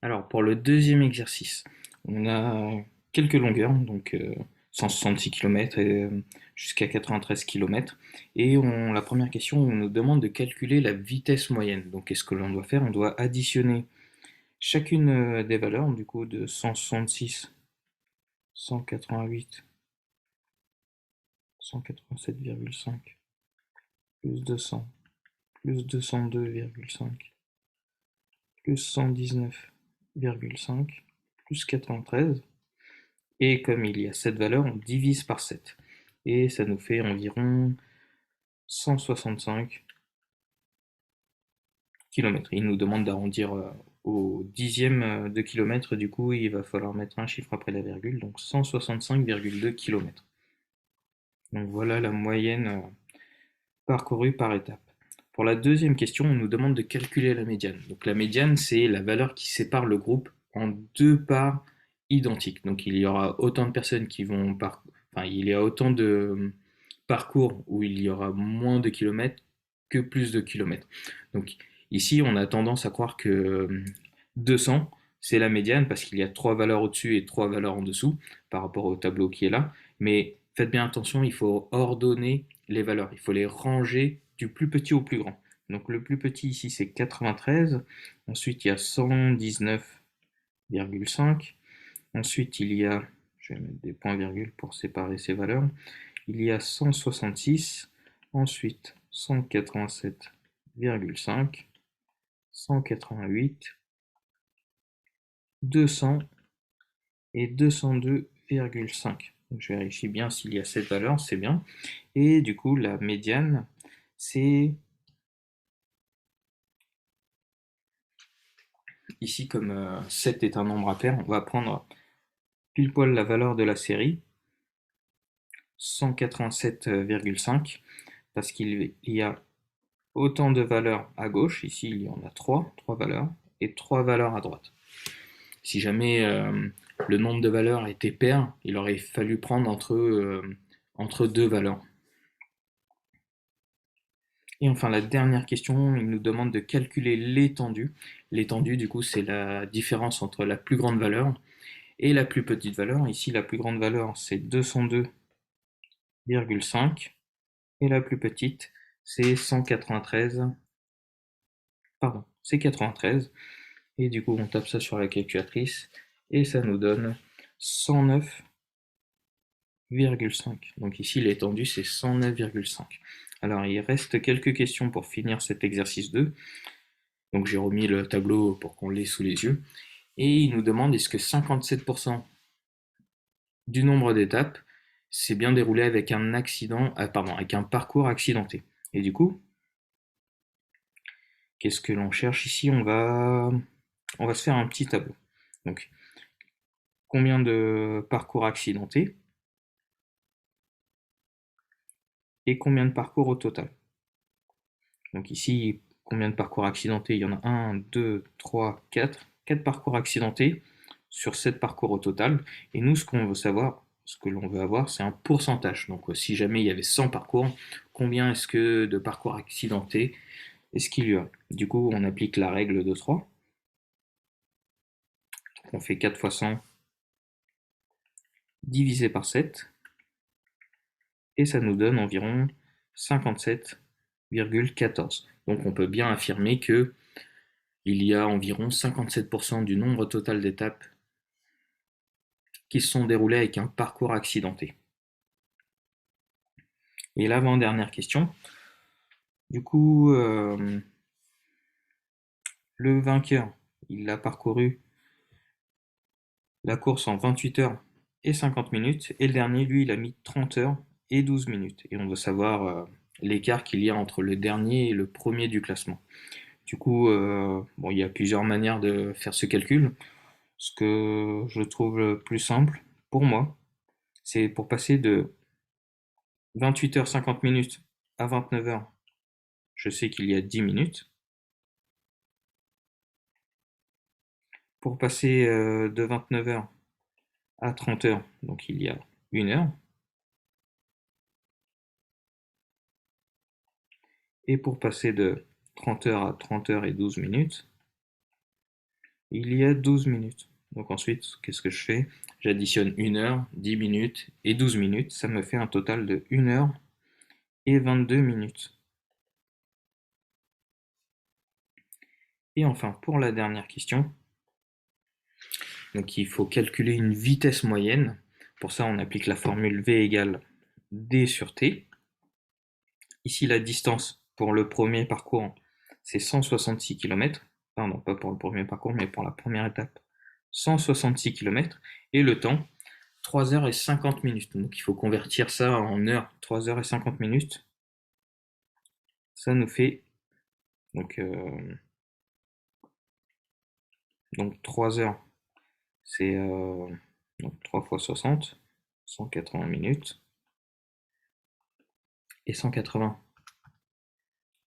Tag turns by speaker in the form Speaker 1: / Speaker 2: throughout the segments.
Speaker 1: Alors, pour le deuxième exercice, on a quelques longueurs, donc 166 km jusqu'à 93 km. Et la première question, on nous demande de calculer la vitesse moyenne. Donc, qu'est-ce que l'on doit faire? On doit additionner chacune des valeurs, du coup, de 166, 188, 187,5, plus 200, plus 202,5, plus 119,5, plus 93. Et comme il y a 7 valeurs, on divise par 7. Et ça nous fait environ 165 km. Il nous demande d'arrondir au dixième de kilomètre, du coup il va falloir mettre un chiffre après la virgule, donc 165,2 km. Donc voilà la moyenne parcourue par étape. Pour la deuxième question, on nous demande de calculer la médiane. Donc la médiane, c'est la valeur qui sépare le groupe en deux parts identiques. Donc il y aura autant de personnes qui vont enfin il y a autant de parcours où il y aura moins de kilomètres que plus de kilomètres. Donc ici, on a tendance à croire que 200, c'est la médiane parce qu'il y a trois valeurs au-dessus et trois valeurs en dessous par rapport au tableau qui est là. Mais faites bien attention, il faut ordonner les valeurs. Il faut les ranger du plus petit au plus grand. Donc le plus petit ici, c'est 93. Ensuite, il y a 119,5. Ensuite, il y a, je vais mettre des points-virgules pour séparer ces valeurs. Il y a 166. Ensuite, 187,5. 188, 200 et 202,5. Donc je vérifie bien s'il y a cette valeur, c'est bien. Et du coup, la médiane, c'est ici comme 7 est un nombre impair, on va prendre pile poil la valeur de la série, 187,5, parce qu'il y a autant de valeurs à gauche, ici il y en a 3 valeurs, et 3 valeurs à droite. Si jamais le nombre de valeurs était pair, il aurait fallu prendre entre deux valeurs. Et enfin, la dernière question, il nous demande de calculer l'étendue. L'étendue, du coup, c'est la différence entre la plus grande valeur et la plus petite valeur. Ici, la plus grande valeur, c'est 202,5 et la plus petite, c'est 193. Pardon, c'est 93. Et du coup, on tape ça sur la calculatrice et ça nous donne 109,5. Donc ici, l'étendue, c'est 109,5. Alors, il reste quelques questions pour finir cet exercice 2. Donc j'ai remis le tableau pour qu'on l'ait sous les yeux. Et il nous demande est-ce que 57% du nombre d'étapes s'est bien déroulé avec un avec un parcours accidenté. Et du coup, qu'est-ce que l'on cherche ici? On va se faire un petit tableau. Donc, combien de parcours accidentés et combien de parcours au total? Donc ici, combien de parcours accidentés? Il y en a 1, 2, 3, 4. 4 parcours accidentés sur 7 parcours au total. Et nous, ce qu'on veut savoir, ce que l'on veut avoir, c'est un pourcentage. Donc si jamais il y avait 100 parcours, combien est-ce que de parcours accidentés est-ce qu'il y a? Du coup, on applique la règle de 3. On fait 4 fois 100 divisé par 7. Et ça nous donne environ 57,14. Donc on peut bien affirmer que il y a environ 57% du nombre total d'étapes qui se sont déroulées avec un parcours accidenté. Et l'avant-dernière question, du coup, le vainqueur, il a parcouru la course en 28 heures et 50 minutes, et le dernier, lui, il a mis 30 heures et 12 minutes. Et on veut savoir l'écart qu'il y a entre le dernier et le premier du classement. Du coup, bon, il y a plusieurs manières de faire ce calcul. Ce que je trouve le plus simple, pour moi, c'est pour passer de 28 heures 50 minutes à 29 heures, je sais qu'il y a 10 minutes. Pour passer de 29 heures à 30 heures, donc il y a 1 heure. Et pour passer de 30 heures à 30 heures et 12 minutes, il y a 12 minutes. Donc ensuite, qu'est-ce que je fais? J'additionne 1 heure, 10 minutes et 12 minutes. Ça me fait un total de 1 heure et 22 minutes. Et enfin, pour la dernière question, donc il faut calculer une vitesse moyenne. Pour ça, on applique la formule V égale D sur T. Ici, la distance pour le premier parcours, c'est 166 km. Pardon, pas pour le premier parcours, mais pour la première étape, 166 km. Et le temps, 3 heures et 50 minutes. Donc il faut convertir ça en heures. 3 heures et 50 minutes. Ça nous fait donc, 3 heures, c'est donc 3 fois 60, 180 minutes. Et 180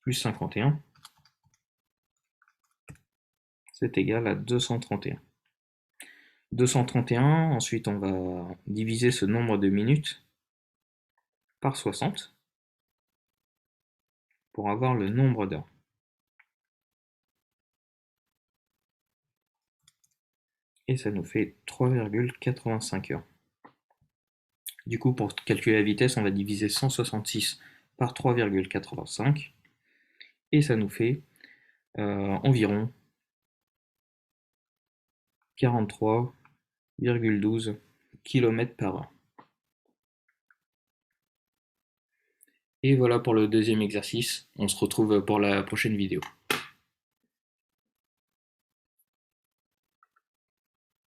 Speaker 1: plus 51, c'est égal à 231. 231, ensuite on va diviser ce nombre de minutes par 60 pour avoir le nombre d'heures. Et ça nous fait 3,85 heures. Du coup, pour calculer la vitesse, on va diviser 166 par 3,85 et ça nous fait environ 43,12 km par heure. Et voilà pour le deuxième exercice. On se retrouve pour la prochaine vidéo.